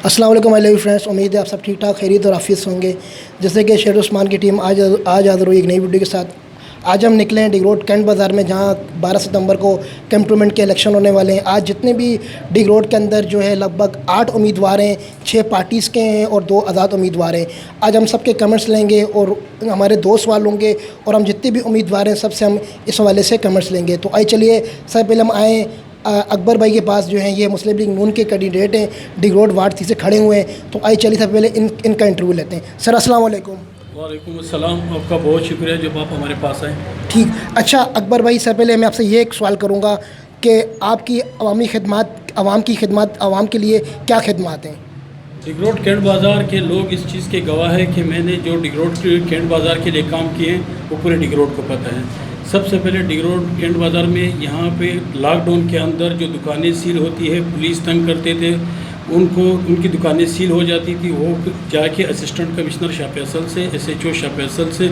अस्सलाम वालेकुम my love friends, उम्मीद है आप सब ठीक ठाक खैरियत और आफियत से होंगे। जैसे कि शेर उस्मान की टीम आज हाज़िर हुई एक नई वीडियो के साथ। आज हम निकले हैं डिग रोड कैंट बाज़ार में, जहां 12 सितंबर को कैंटोनमेंट के इलेक्शन होने वाले हैं। आज जितने भी डिग रोड के अंदर जो है लगभग 8 उम्मीदवार हैं, 6 पार्टीज़ के हैं और 2 आज़ाद उम्मीदवार हैं। आज हम सबके कमेंट्स लेंगे और हमारे 2 सवाल होंगे और हम जितने भी उम्मीदवार हैं सबसे हम इस हवाले से कमेंट्स लेंगे। तो आइए चलिए सबसे पहले हम आएँ अकबर भाई के पास, जो हैं ये मुस्लिम लीग नून के कैंडिडेट हैं, डिग रोड वार्ड 3 से खड़े हुए हैं। तो आइए चलिए सबसे पहले इनका इंटरव्यू लेते हैं। सर अस्सलाम वालेकुम। वालेकुम अस्सलाम, आपका बहुत शुक्रिया जब आप हमारे पास आए। ठीक, अच्छा अकबर भाई, सबसे पहले मैं आपसे ये एक सवाल करूँगा कि आपकी अवामी खिदमत, आवाम की खिदमत, आवाम के लिए क्या खिदमत हैं? डिग रोड कैंट बाज़ार के लोग इस चीज़ के गवाह है कि मैंने जो डिग रोड कैंट बाज़ार के लिए काम किए हैं वो पूरे डिग रोड को पता है। सबसे पहले डिग रोड कैंट बाज़ार में यहाँ पे लॉकडाउन के अंदर जो दुकानें सील होती है, पुलिस तंग करते थे उनको, उनकी दुकानें सील हो जाती थी। वो जाके असिस्टेंट कमिश्नर शाह फैसल से, SHO शाह फैसल से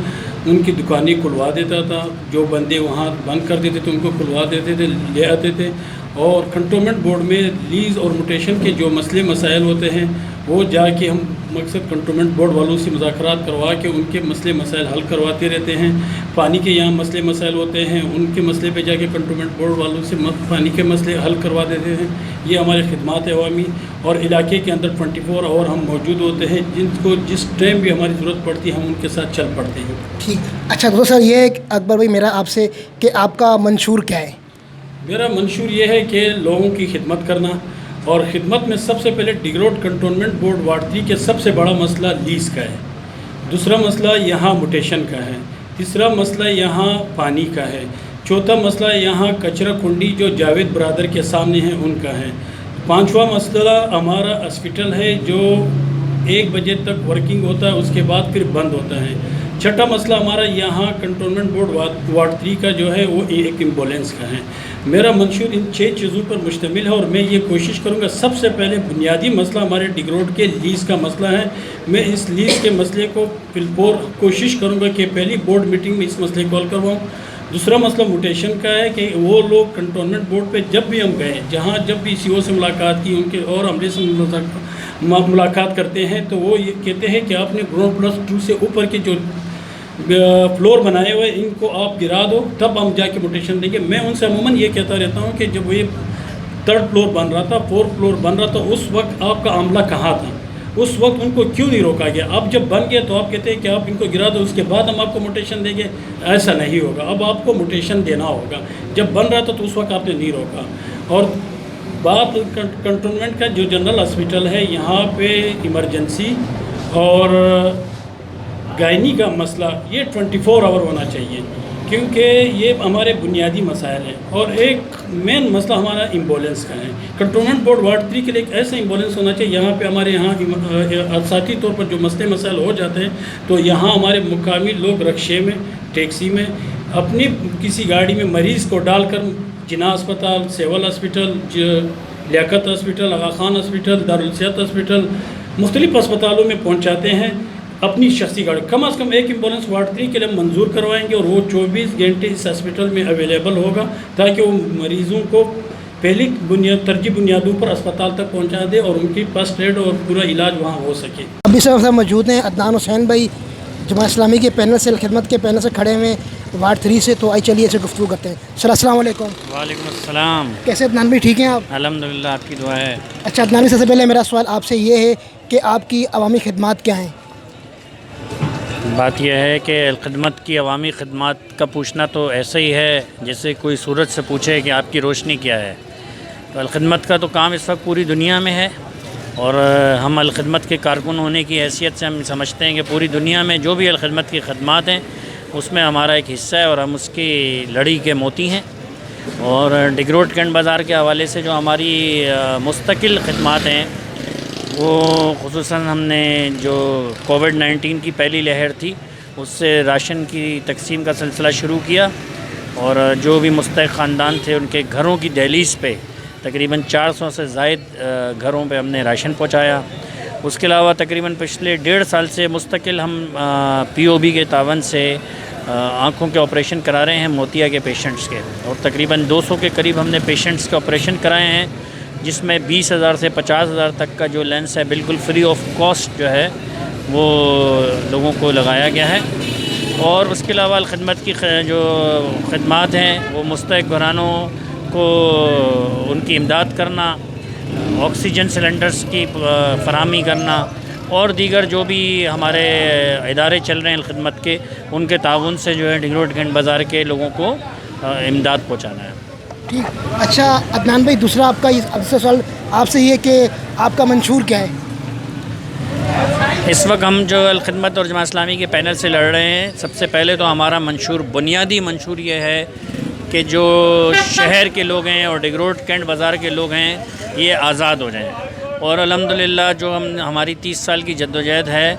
उनकी दुकानें खुलवा देता था। जो बंदे वहाँ बंद कर देते थे उनको खुलवा देते थे, ले आते थे। और कंटोनमेंट बोर्ड में लीज़ और मुटेशन के जो मसले मसाइल होते हैं वो जाके हम मकसद कंटोनमेंट बोर्ड वालों से मुज़ाकरात करवा के उनके मसले मसाइल हल करवाते रहते हैं। पानी के यहाँ मसले मसाइल होते हैं, उनके मसले पे जाके कंटोनमेंट बोर्ड वालों से पानी के मसले हल करवा देते हैं। ये हमारे खिदमत अवामी और इलाके के अंदर 24 आवर हम मौजूद होते हैं। जिनको जिस टाइम भी हमारी ज़रूरत पड़ती है हम उनके साथ चल पड़ते हैं। ठीक, अच्छा तो सर ये अकबर भाई मेरा आपसे कि आपका मंशूर क्या है? मेरा मंशूर ये है कि लोगों की खिदमत करना, और ख़िदमत में सबसे पहले डिग रोड कंटोनमेंट बोर्ड वार्ड 3 के सबसे बड़ा मसला लीज़ का है। दूसरा मसला यहाँ मुटेशन का है। तीसरा मसला यहाँ पानी का है। चौथा मसला यहाँ कचरा कुंडी जो जावेद ब्रादर के सामने है उनका है। पांचवा मसला हमारा हॉस्पिटल है जो 1 बजे तक वर्किंग होता है, उसके बाद फिर बंद होता है। छठा मसला हमारा यहाँ कंटोनमेंट बोर्ड वार्ड 3 का जो है वो एक एम्बुलेंस का है। मेरा मंशूर इन 6 चीज़ों पर मुश्तमिल है और मैं ये कोशिश करूँगा। सबसे पहले बुनियादी मसला हमारे डिग रोड के लीज़ का मसला है। मैं इस लीज़ के मसले को फिलपोर कोशिश करूँगा कि पहली बोर्ड मीटिंग में इस मसले को हल करवाऊँ। दूसरा मसला मुटेशन का है कि वो लोग कंटोनमेंट बोर्ड पे जब भी हम गए, जहाँ जब भी CO से मुलाकात की, उनके और हमले से मुलाकात करते हैं तो वो ये कहते हैं कि आपने ग्राउंड+2 से ऊपर के जो फ्लोर बनाए हुए इनको आप गिरा दो, तब हम जाके मुटेशन देंगे। मैं उनसे अमूमन ये कहता रहता हूँ कि जब ये 3rd फ्लोर बन रहा था, 4th फ्लोर बन रहा था, उस वक्त आपका आमला कहाँ था? उस वक्त उनको क्यों नहीं रोका गया? अब जब बन गया तो आप कहते हैं कि आप इनको गिरा दो, उसके बाद हम आपको मुटेशन देंगे। ऐसा नहीं होगा, अब आपको मुटेशन देना होगा। जब बन रहा था तो उस वक्त आपने नहीं रोका। और बात कंटोनमेंट का जो जनरल हॉस्पिटल है, यहाँ पे इमरजेंसी और गायनी का मसला ये 24 आवर होना चाहिए, क्योंकि ये हमारे बुनियादी मसाइल हैं। और एक मेन मसला हमारा एम्बुलेंस का है। कंटोनमेंट बोर्ड वार्ड 3 के लिए एक ऐसा एम्बुलेंस होना चाहिए। यहाँ पे हमारे यहाँ साथी तौर पर जो मसले मसाइल हो जाते हैं तो यहाँ हमारे मुकामी लोग रक्शे में, टैक्सी में, अपनी किसी गाड़ी में मरीज़ को डालकर जिना अस्पताल, सेवल हॉस्पिटल, लियाकत हॉस्पिटल, आगा खान हॉस्पिटल, दारुल सेहत हॉस्पिटल, मुख्तलिफ़ अस्पतालों में पहुँचाते हैं अपनी शख्सी गाड़ी। कम से कम एक एम्बुलेंस वार्ड 3 के लिए मंजूर करवाएंगे और वो 24 घंटे इस हॉस्पिटल में अवेलेबल होगा, ताकि वो मरीज़ों को पहली तरजीह बुनियादों पर अस्पताल तक पहुंचा दे और उनकी फर्स्ट एड और पूरा इलाज वहां हो सके। अभी सब मौजूद हैं अदनान हुसैन भाई, जमात इस्लामी के पैनल से, खिदमत के पैनल से खड़े हुए वार्ड 3 से। तो आइए चलिए ऐसे गुफ्तगू करते हैं। सर अस्सलाम वालेकुम। वालेकुम अस्सलाम। कैसे अदनान भाई, ठीक हैं आप? अल्हम्दुलिल्लाह, आपकी दुआ है। अच्छा अदनान भाई, सबसे पहले मेरा सवाल आपसे ये है कि आपकी अवामी खिदमत क्या हैं? बात यह है कि खिदमत की, अवामी खिदमत का पूछना तो ऐसा ही है जैसे कोई सूरज से पूछे कि आपकी रोशनी क्या है। तो अलखिदमत का तो काम इस वक्त पूरी दुनिया में है और हम अलखिदमत के कारकुन होने की हैसियत से हम समझते हैं कि पूरी दुनिया में जो भी अलखिदमत की खदमात हैं उसमें हमारा एक हिस्सा है और हम उसकी लड़ी के मोती हैं। और डिग रोड कैंट बाज़ार के हवाले से जो हमारी मुस्तकिल खदमात हैं वो ख़ुसूसन हमने जो कोविड-19 की पहली लहर थी उससे राशन की तकसीम का सिलसिला शुरू किया और जो भी मुस्तहिक़ ख़ानदान थे उनके घरों की दहलीज़ पे तकरीबन 400 से ज़ायद घरों पे हमने राशन पहुंचाया। उसके अलावा तकरीबन पिछले 1.5 साल से मुस्तकिल हम POB के तावन से आँखों के ऑपरेशन करा रहे हैं मोतिया के पेशेंट्स के, और तकरीबन 200 के करीब हमने पेशेंट्स के ऑपरेशन कराए हैं جس میں 20,000 سے 50,000 تک کا جو لینس ہے بالکل فری آف کاسٹ جو ہے وہ لوگوں کو لگایا گیا ہے. اور اس کے علاوہ الخدمت کی جو خدمات ہیں وہ مستحق گھرانوں کو ان کی امداد کرنا، آکسیجن سلنڈرز کی فراہمی کرنا اور دیگر جو بھی ہمارے ادارے چل رہے ہیں الخدمت کے، ان کے تعاون سے جو ہے ڈنگ روڈ کینٹ بازار کے لوگوں کو امداد پہنچانا ہے. ٹھیک. اچھا عدنان بھائی، دوسرا آپ کا دوسرا سوال آپ سے یہ کہ آپ کا منشور کیا ہے؟ اس وقت ہم جو الخدمت اور جماعت اسلامی کے پینل سے لڑ رہے ہیں، سب سے پہلے تو ہمارا منشور، بنیادی منشور یہ ہے کہ جو شہر کے لوگ ہیں اور ڈنگ روڈ کینٹ بازار کے لوگ ہیں یہ آزاد ہو جائیں. اور الحمدللہ جو ہماری 30 سال کی جدوجہد ہے،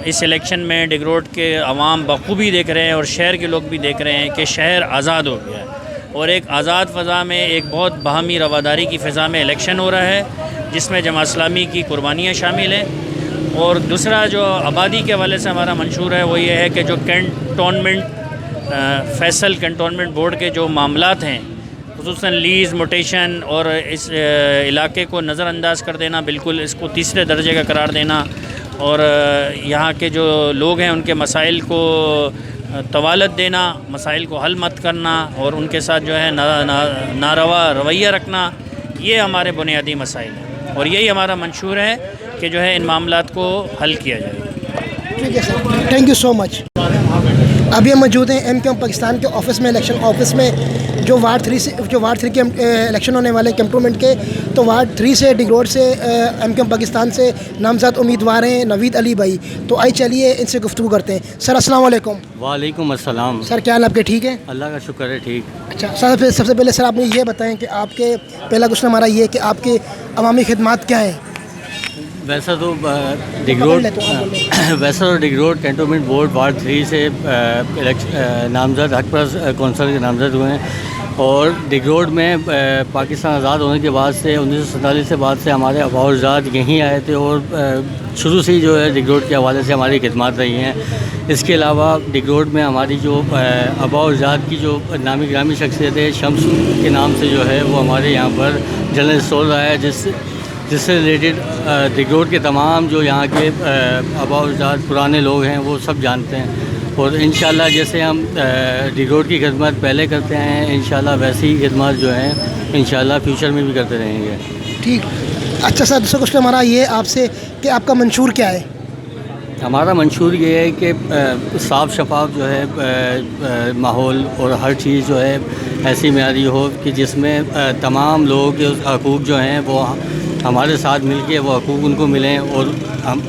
اس الیکشن میں ڈنگ روڈ کے عوام بخوبی دیکھ رہے ہیں اور شہر کے لوگ بھی دیکھ رہے ہیں کہ شہر آزاد ہو گیا ہے اور ایک آزاد فضا میں، ایک بہت باہمی رواداری کی فضا میں الیکشن ہو رہا ہے، جس میں جماعت اسلامی کی قربانیاں شامل ہیں. اور دوسرا جو آبادی کے حوالے سے ہمارا منشور ہے وہ یہ ہے کہ جو کینٹونمنٹ فیصل کینٹونمنٹ بورڈ کے جو معاملات ہیں، خصوصاً لیز، موٹیشن اور اس علاقے کو نظر انداز کر دینا، بالکل اس کو تیسرے درجے کا قرار دینا اور یہاں کے جو لوگ ہیں ان کے مسائل کو طوالت دینا، مسائل کو حل مت کرنا اور ان کے ساتھ جو ہے ناروا رویہ رکھنا، یہ ہمارے بنیادی مسائل ہیں اور یہی ہمارا منشور ہے کہ جو ہے ان معاملات کو حل کیا جائے. ٹھیک ہے سر، تھینک یو سو مچ. ابھی ہم موجود ہیں ایم کیو ایم پاکستان کے آفس میں، الیکشن آفس میں، جو وارڈ 3 کے الیکشن ہونے والے کینٹونمنٹ کے. تو وارڈ 3 سے ڈنگ روڈ سے ایم کیو ایم پاکستان سے نامزد امیدوار ہیں نوید علی بھائی. تو آئیے چلیے ان سے گفتگو کرتے ہیں. سر السلام علیکم. وعلیکم السلام. سر کیا حال آپ کے؟ ٹھیک ہے، اللہ کا شکر ہے. ٹھیک. اچھا سر، سب سے پہلے سر آپ مجھے یہ بتائیں کہ آپ کے پہلا کوشچن ہمارا یہ ہے کہ آپ کے عوامی خدمات کیا ہیں؟ ویسا تو ڈنگ روڈ کینٹونمنٹ بورڈ وارڈ 3 سے نامزد حق پرست کونسل کے نامزد ہوئے ہیں اور ڈنگ روڈ میں پاکستان آزاد ہونے کے بعد سے 1947 کے بعد سے ہمارے آباء و اجداد یہیں آئے تھے اور شروع سے ہی جو ہے ڈنگ روڈ کے حوالے سے ہماری خدمات رہی ہیں. اس کے علاوہ ڈنگ روڈ میں ہماری جو آباء و اجداد کی جو نامی گرامی شخصیت ہے، شمس کے نام سے جو ہے وہ ہمارے یہاں پر جنرل اسٹور رہا ہے، جس سے ریلیٹڈ ڈنگ روڈ کے تمام جو یہاں کے آباء و اجداد پرانے لوگ ہیں وہ سب جانتے ہیں. اور انشاءاللہ جیسے ہم ڈنگ روڈ کی خدمت پہلے کرتے ہیں، انشاءاللہ ویسی ہی خدمات جو ہیں انشاءاللہ فیوچر میں بھی کرتے رہیں گے. ٹھیک. اچھا سر، دوسرا کوشچن ہمارا یہ آپ سے کہ آپ کا منشور کیا ہے؟ ہمارا منشور یہ ہے کہ صاف شفاف جو ہے ماحول اور ہر چیز جو ہے ایسی معیاری ہو کہ جس میں تمام لوگوں کے حقوق جو ہیں وہ ہمارے ساتھ مل کے وہ حقوق ان کو ملیں اور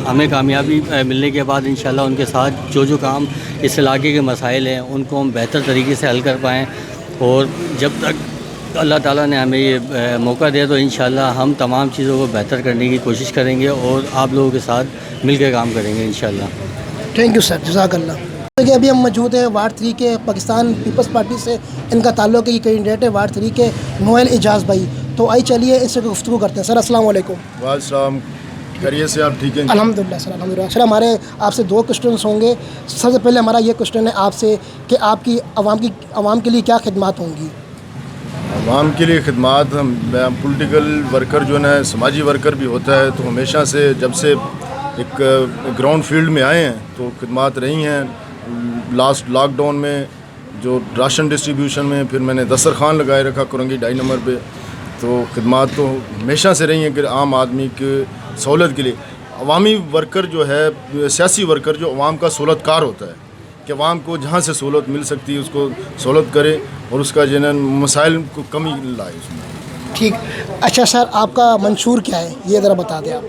ہمیں کامیابی ملنے کے بعد انشاءاللہ ان کے ساتھ جو کام اس علاقے کے مسائل ہیں ان کو ہم بہتر طریقے سے حل کر پائیں. اور جب تک اللہ تعالیٰ نے ہمیں یہ موقع دیا تو انشاءاللہ ہم تمام چیزوں کو بہتر کرنے کی کوشش کریں گے اور آپ لوگوں کے ساتھ مل کے کام کریں گے انشاءاللہ. تھینک یو سر، جزاک اللہ. کہ ابھی ہم موجود ہیں وارڈ 3 کے پاکستان پیپلز پارٹی سے، ان کا تعلق ہے، یہ کینڈیڈیٹ ہے وارڈ 3 کے نویل اعجاز بھائی. تو آئیے چلیے اس سے گفتگو کرتے ہیں. سر السلام علیکم. وعلیکم السلام. خیریت سے آپ ٹھیک ہیں؟ الحمدللہ سر، الحمدللہ. سر ہمارے آپ سے 2 کوشچنس ہوں گے. سب سے پہلے ہمارا یہ کوشچن ہے آپ سے کہ آپ کی عوام کے لیے کیا خدمات ہوں گی؟ عوام کے لیے خدمات، ہم پولیٹیکل ورکر جو ہے سماجی ورکر بھی ہوتا ہے، تو ہمیشہ سے جب سے ایک گراؤنڈ فیلڈ میں آئے ہیں تو خدمات رہی ہیں. لاسٹ لاک ڈاؤن میں جو راشن ڈسٹریبیوشن میں پھر میں نے دسترخوان لگائے رکھا کرنگی 2.5 نمبر پہ. تو خدمات تو ہمیشہ سے رہی ہیں کہ عام آدمی کی سہولت کے لیے. عوامی ورکر جو ہے، سیاسی ورکر جو عوام کا سہولت کار ہوتا ہے کہ عوام کو جہاں سے سہولت مل سکتی ہے اس کو سہولت کرے اور اس کا مسائل کو کمی لائے اس میں. ٹھیک. اچھا سر، آپ کا منشور کیا ہے یہ ذرا بتا دیں آپ.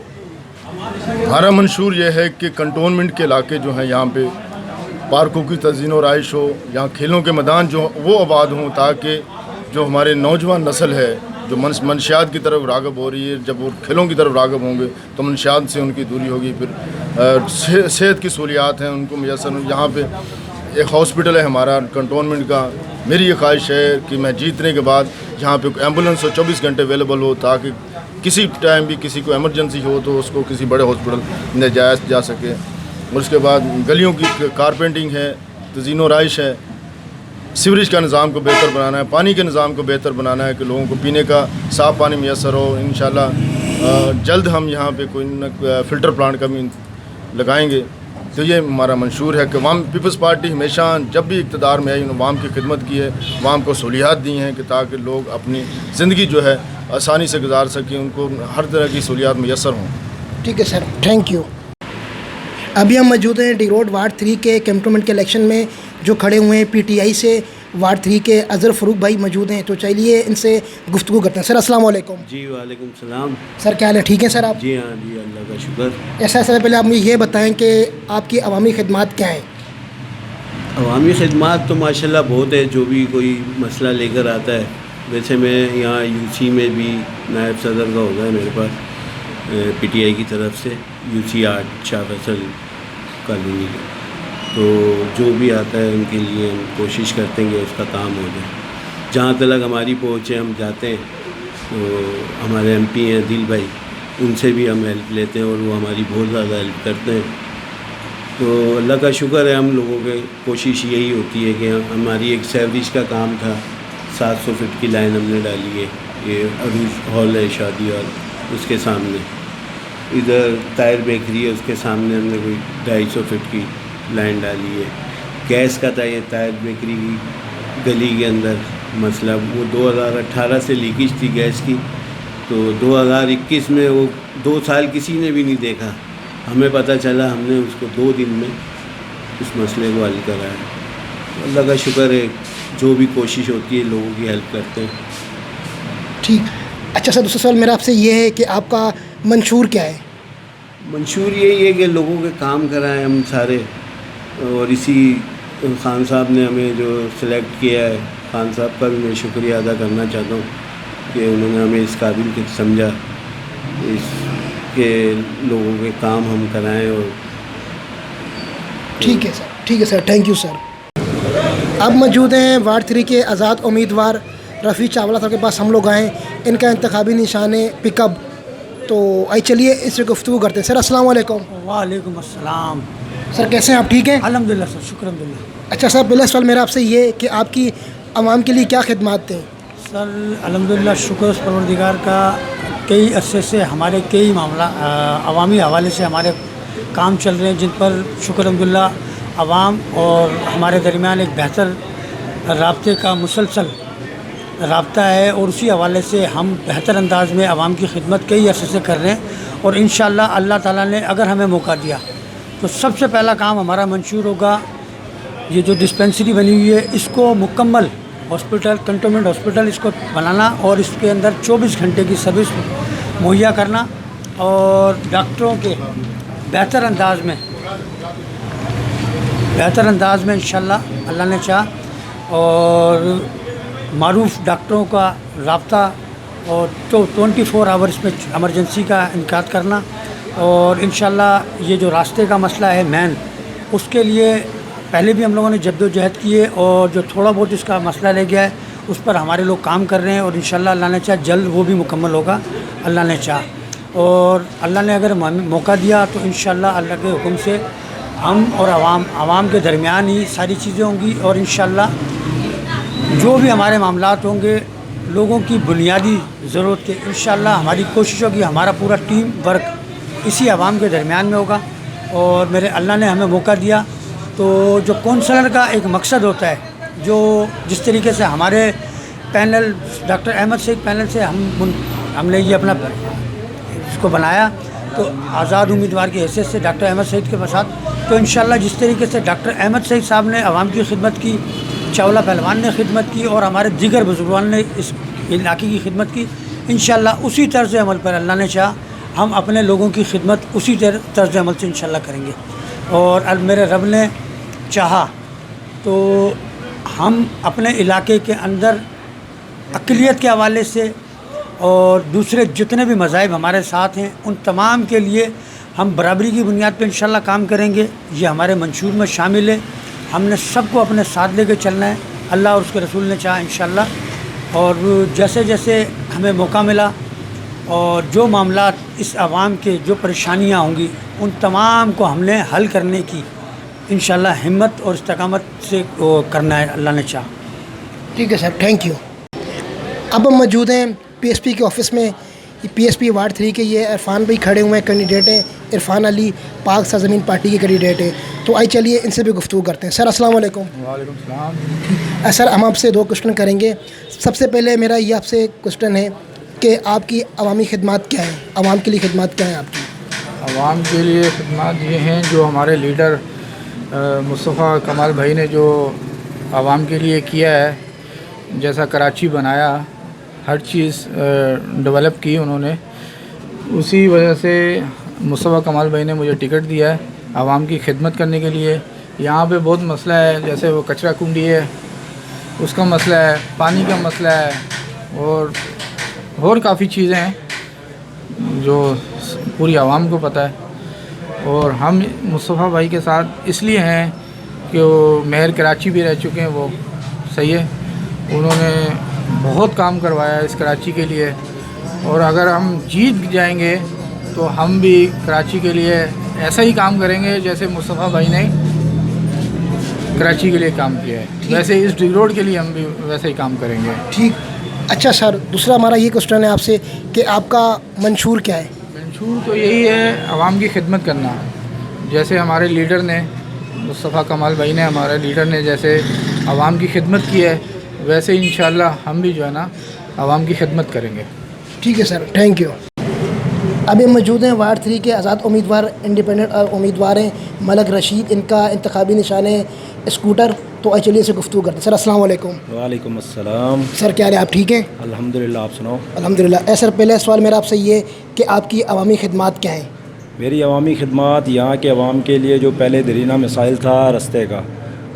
ہمارا منشور یہ ہے کہ کنٹونمنٹ کے علاقے جو ہیں یہاں پہ پارکوں کی تزئین و آرائش ہو، یہاں کھیلوں کے میدان جو وہ آباد ہوں تاکہ جو ہمارے نوجوان نسل ہے جو منشیات کی طرف راغب ہو رہی ہے، جب وہ کھیلوں کی طرف راغب ہوں گے تو منشیات سے ان کی دوری ہوگی. پھر صحت کی سہولیات ہیں ان کو میسر. یہاں پہ ایک ہاسپٹل ہے ہمارا کنٹونمنٹ کا. میری یہ خواہش ہے کہ میں جیتنے کے بعد یہاں پہ ایمبولینس 24 گھنٹے اویلیبل ہو تاکہ کسی ٹائم بھی کسی کو ایمرجنسی ہو تو اس کو کسی بڑے ہاسپٹل لے جا سکے. اور اس کے بعد گلیوں کی کارپینٹنگ ہے، تزئین و آرائش ہے، सीवरेज का निज़ाम को बेहतर बनाना है, पानी के निज़ाम को बेहतर बनाना है कि लोगों को पीने का साफ़ पानी मैसर हो। इंशाल्लाह जल्द हम यहाँ पे कोई फ़िल्टर प्लांट का भी लगाएंगे। तो ये हमारा मंशूर है कि वाम पीपल्स पार्टी हमेशा जब भी इक़्तिदार में आई उन्होंने वाम की खिदमत की है, वाम को सहूलियात दी हैं कि ताकि लोग अपनी ज़िंदगी जो है आसानी से गुजार सकें, उनको हर तरह की सहूलियात मैसर हों। ठीक है सर, थैंक यू। अभी हम मौजूद हैं डी रोड वार्ड 3 के कैंटोनमेंट के इलेक्शन में जो खड़े हुए हैं पीटीआई से वार्ड 3 के अज़हर फ़रूक भाई मौजूद हैं, तो चलिए इनसे गुफ्तगू करते हैं। सर अस्सलाम वालेकुम। जी वालेकुम सलाम। सर क्या हाल है, ठीक है सर आप? जी हाँ जी, अल्लाह का शुक्र। ऐसा सर पहले आप मुझे ये बताएं कि आपकी अवामी खिदमत क्या है? अवामी खिदमत तो माशाल्लाह बहुत है, जो भी कोई मसला लेकर आता है। वैसे मैं यहाँ यूसी में भी नायब सदर का होगा है मेरे पास पीटीआई की तरफ से, यूसी 8 शाह फैसल कॉलोनी का। तो जो भी आता है उनके लिए हम कोशिश करते हैं कि उसका काम हो जाए। जहाँ तक हमारी पहुँच है हम जाते हैं। तो हमारे एमपी हैं दिल भाई, उनसे भी हम हेल्प लेते हैं और वो हमारी बहुत ज़्यादा हेल्प करते हैं। तो अल्लाह का शुक्र है, हम लोगों की कोशिश यही होती है कि हमारी एक सैवरेज का काम था, 700 फीट की लाइन हमने डाली है। ये अरूज हॉल है शादी हॉल, उसके सामने इधर टायर बेकरी है, उसके सामने हमने कोई 250 फीट की लाइन डाली है। गैस का था ये टायर बेकरी की गली के अंदर मसला, वो 2018 से लीकेज थी गैस की। तो 2021 में वो 2 साल किसी ने भी नहीं देखा, हमें पता चला, हमने उसको 2 दिन में उस मसले को हल कराया। अल्लाह का शुक्र है, जो भी कोशिश होती है लोगों की हेल्प करते हैं। ठीक। अच्छा सर, दूसरा सवाल मेरा आपसे ये है कि आपका मंशूर क्या है? मंशूर यही है कि लोगों के काम कराएं हम सारे, और इसी खान साहब ने हमें जो सिलेक्ट किया है, खान साहब का भी मैं शुक्रिया अदा करना चाहता हूँ कि उन्होंने हमें इस काबिल के समझा के लोगों के काम हम कराएं। और ठीक है सर, ठीक है सर, थैंक यू सर। अब मौजूद हैं वार्ड 3 के आज़ाद उम्मीदवार रफ़ी चावला साहब के पास हम लोग आए। इनका इंतखाबी निशान है पिकअप। तो आइए चलिए इससे गुफ्तगू करते हैं। सर अस्सलाम वालेकुम। वालेकुम अस्सलाम। सर कैसे हैं आप, ठीक हैं? अल्हम्दुलिल्लाह सर, शुक्र अल्हम्दुलिल्लाह। अच्छा सर, पहला सवाल मेरा आपसे ये कि आपकी आवाम के लिए क्या खिदमत थे? सर अल्हम्दुलिल्लाह शुक्र परवरदिगार का, कई अरसे से हमारे कई मामला अवामी हवाले से हमारे काम चल रहे हैं, जिन पर शुक्र अल्हम्दुलिल्लाह आवाम और हमारे दरमियान एक बेहतर राब्ते का मुसलसल राब्ता है। और उसी हवाले से हम बेहतर अंदाज में आवाम की खिदमत कई अरसे से कर रहे हैं। और इंशाअल्लाह अल्लाह ताला ने अगर हमें मौका दिया तो सबसे पहला काम हमारा मंशूर होगा, ये जो डिस्पेंसरी बनी हुई है इसको मुकम्मल हॉस्पिटल, कंटोनमेंट हॉस्पिटल इसको बनाना और इसके अंदर 24 घंटे की सर्विस मुहैया करना, और डॉक्टरों के बेहतर अंदाज में इंशाअल्लाह अल्लाह ने चाह, और मारूफ डॉक्टरों का रब्ता और तो 24 आवर्स में एमरजेंसी का इनकाद करना। और इंशाअल्लाह ये जो रास्ते का मसला है मेन, उसके लिए पहले भी हम लोगों ने जद्दोजहद की है, और जो थोड़ा बहुत इसका मसला रह गया है उस पर हमारे लोग काम कर रहे हैं। और इंशाअल्लाह अल्लाह ने चाह जल्द वो भी मुकम्मल होगा, अल्लाह ने चाह। और अल्लाह ने अगर मौका दिया तो इंशाअल्लाह अल्लाह के हुक्म से हम और आवाम के दरमियान ही सारी चीज़ें होंगी। और इंशाअल्लाह जो भी हमारे मामलात होंगे, लोगों की बुनियादी ज़रूरत के, इंशाअल्लाह हमारी कोशिश होगी, हमारा पूरा टीम वर्क इसी आवाम के दरमियान में होगा। और मेरे अल्लाह ने हमें मौका दिया, तो जो कौंसलर का एक मकसद होता है, जो जिस तरीके से हमारे panel doctor Ahmed Saeed panel से हमने ये अपना इसको बनाया, तो आज़ाद उम्मीदवार की हैसियत से डॉक्टर अहमद सईद के साथ, तो इंशाअल्लाह जिस तरीके से डॉक्टर अहमद सईद साहब ने आवाम की खिदमत की, चावला पहलवान ने खिदमत की और हमारे दीगर बुजुर्गान ने इस इलाके की खिदमत की, इंशाअल्लाह उसी तर्ज़ अमल पर अल्लाह ने चाहा हम अपने लोगों की खिदमत उसी तर्ज़ अमल से इंशाअल्लाह करेंगे। और अब मेरे रब ने चाहा तो हम अपने इलाके के अंदर अक़लियत के हवाले से और दूसरे जितने भी मज़ाहिब हमारे साथ हैं, उन तमाम के लिए हम बराबरी की बुनियाद पर इंशाअल्लाह काम करेंगे। ये हमारे मंशूर में शामिल है। हमने सबको अपने साथ लेकर चलना है, अल्लाह और उसके रसूल ने चाहा इंशाअल्लाह। और जैसे जैसे हमें मौका मिला और जो मामलात इस आवाम के जो परेशानियां होंगी, उन तमाम को हमने हल करने की इंशाअल्लाह हिम्मत और इस्तकामत से करना है, अल्लाह ने चाहा। ठीक है सर, थैंक यू। अब हम मौजूद हैं PSP के ऑफिस में। PSP वार्ड 3 के ये इरफान भाई खड़े हुए हैं, कैंडिडेट हैं। इरफान अली पाक सरजमीन पार्टी के कैंडिडेट हैं। तो आइए चलिए इनसे भी गुफ्तगू करते हैं। सर अस्सलाम वालेकुम। वालेकुम सलाम। सर हम आपसे 2 क्वेश्चन करेंगे। सबसे पहले मेरा ये आपसे क्वेश्चन है कि आपकी अवामी खिदमत क्या है, आवाम के लिए खिदमत क्या है आपकी? आवाम के लिए खिदमत ये हैं जो हमारे लीडर मुस्तफ़ा कमाल भाई ने जो आवाम के लिए किया है, जैसा कराची बनाया, हर चीज़ डेवलप की उन्होंने, उसी वजह से मुस्तफ़ा कमाल भाई ने मुझे टिकट दिया है आवाम की खिदमत करने के लिए। यहाँ पे बहुत मसला है, जैसे वो कचरा कुंडी है उसका मसला है, पानी का मसला है और काफ़ी चीज़ें हैं जो पूरी आवाम को पता है। और हम मुस्तफ़ा भाई के साथ इसलिए हैं कि वो मेयर कराची भी रह चुके हैं, वो सही है, उन्होंने बहुत काम करवाया इस कराची के लिए। और अगर हम जीत जाएंगे तो हम भी कराची के लिए ऐसा ही काम करेंगे जैसे मुस्तफ़ा भाई ने कराची के लिए काम किया है, वैसे इस डिग रोड के लिए हम भी वैसे ही काम करेंगे। ठीक। अच्छा सर, दूसरा हमारा ये क्वेश्चन है आपसे कि आपका मंशूर क्या है? मंशूर तो यही है, आवाम की खिदमत करना। जैसे हमारे लीडर ने, मुस्तफ़ा कमाल भाई ने, हमारे लीडर ने जैसे आवाम की खिदमत की है, वैसे इंशाअल्लाह हम भी जो है ना आवाम की खिदमत करेंगे। ठीक है सर, थैंक यू। अभी मौजूद हैं वार्ड 3 के आज़ाद उम्मीदवार, इंडिपेंडेंट उम्मीदवार हैं मलक रशीद। इनका इंतखाबी निशान है स्कूटर। तो आइए चलिए से गुफ्तगू करते हैं। सर अस्सलाम वालेकुम। वालेकुम अस्सलाम। सर क्या हाल है, आप ठीक हैं? अल्हम्दुलिल्लाह, आप सुनाओ। अल्हम्दुलिल्लाह। सर पहला सवाल मेरा आपसे ये कि आपकी अवामी खिदमत क्या है? मेरी अवामी खिदमत यहाँ के अवाम के लिए जो पहले दरीना मिसाइल था रास्ते का,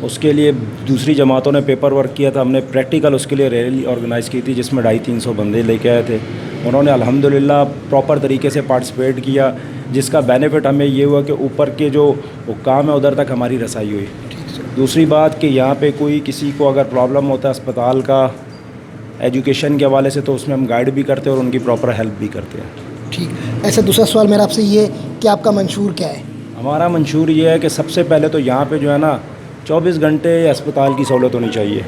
उसके लिए दूसरी जमातों ने पेपर वर्क किया था, हमने प्रैक्टिकल उसके लिए रैली ऑर्गेनाइज़ की थी जिसमें 250-300 बंदे लेके आए थे। उन्होंने अल्हम्दुलिल्लाह प्रॉपर तरीके से पार्टिसिपेट किया, जिसका बेनिफिट हमें ये हुआ कि ऊपर के जो हुक्काम है उधर तक हमारी रसाई हुई। दूसरी बात कि यहाँ पे कोई किसी को अगर प्रॉब्लम होता है अस्पताल का, एजुकेशन के हवाले से, तो उसमें हम गाइड भी करते हैं और उनकी प्रॉपर हेल्प भी करते हैं। ठीक। ऐसा दूसरा सवाल मेरा आपसे ये कि आपका मंशूर क्या है? हमारा मंशूर ये है कि सबसे पहले तो यहाँ पे जो है ना 24 घंटे अस्पताल की सहूलत होनी चाहिए,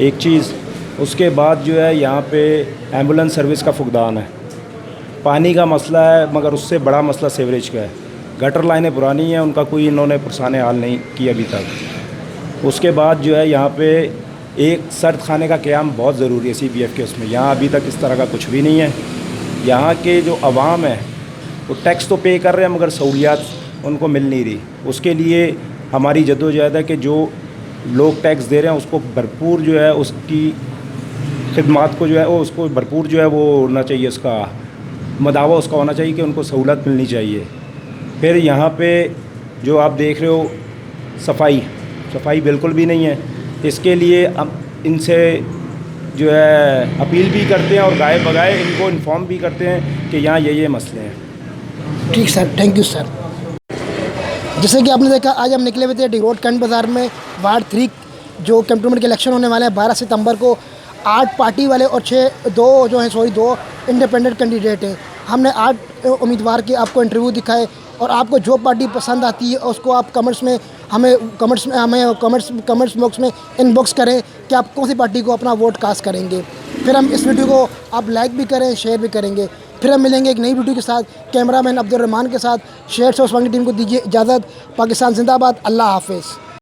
एक चीज़। उसके बाद जो है यहाँ पे एम्बुलेंस सर्विस का फुकदान है, पानी का मसला है, मगर उससे बड़ा मसला सीवरेज का है। गटर लाइनें पुरानी हैं, उनका कोई इन्होंने पुरसाने हाल नहीं किया अभी तक। उसके बाद जो है यहाँ पे एक सर्द खाने का क़याम बहुत ज़रूरी है CPF के उसमें। यहाँ अभी तक इस तरह का कुछ भी नहीं है। यहाँ के जो अवाम है वो टैक्स तो पे कर रहे हैं मगर सहूलियात उनको मिल नहीं रही। उसके लिए हमारी जद्दोजहद है कि जो लोग टैक्स दे रहे हैं उसको भरपूर जो है उसकी खिदमत को जो है वो उसको भरपूर जो है वो होना चाहिए, उसका मदावा उसका होना चाहिए कि उनको सहूलत मिलनी चाहिए। फिर यहाँ पे जो आप देख रहे हो सफाई बिल्कुल भी नहीं है। इसके लिए अब इनसे जो है अपील भी करते हैं और गाए बगाए इनको इन्फॉर्म भी करते हैं कि यहाँ ये मसले हैं। ठीक सर, थैंक यू सर। जैसे कि आपने देखा आज हम निकले हुए थे डिग रोड कैंट बाज़ार में। वार्ड 3 जो कैंटोनमेंट के इलेक्शन होने वाले हैं 12 सितंबर को। 8 पार्टी वाले और 2 इंडिपेंडेंट कैंडिडेट हैं। हमने 8 उम्मीदवार के आपको इंटरव्यू दिखाए और आपको जो पार्टी पसंद आती है उसको आप कमेंट्स बॉक्स में इनबॉक्स करें कि आप कौन सी पार्टी को अपना वोट कास्ट करेंगे। फिर हम इस वीडियो को आप लाइक भी करें, शेयर भी करेंगे। फिर हम मिलेंगे एक नई वीडियो के साथ, कैमरामैन अब्दुल रहमान के साथ। शेयर से उस टीम को दीजिए इजाज़त। पाकिस्तान जिंदाबाद। अल्लाह हाफिज़।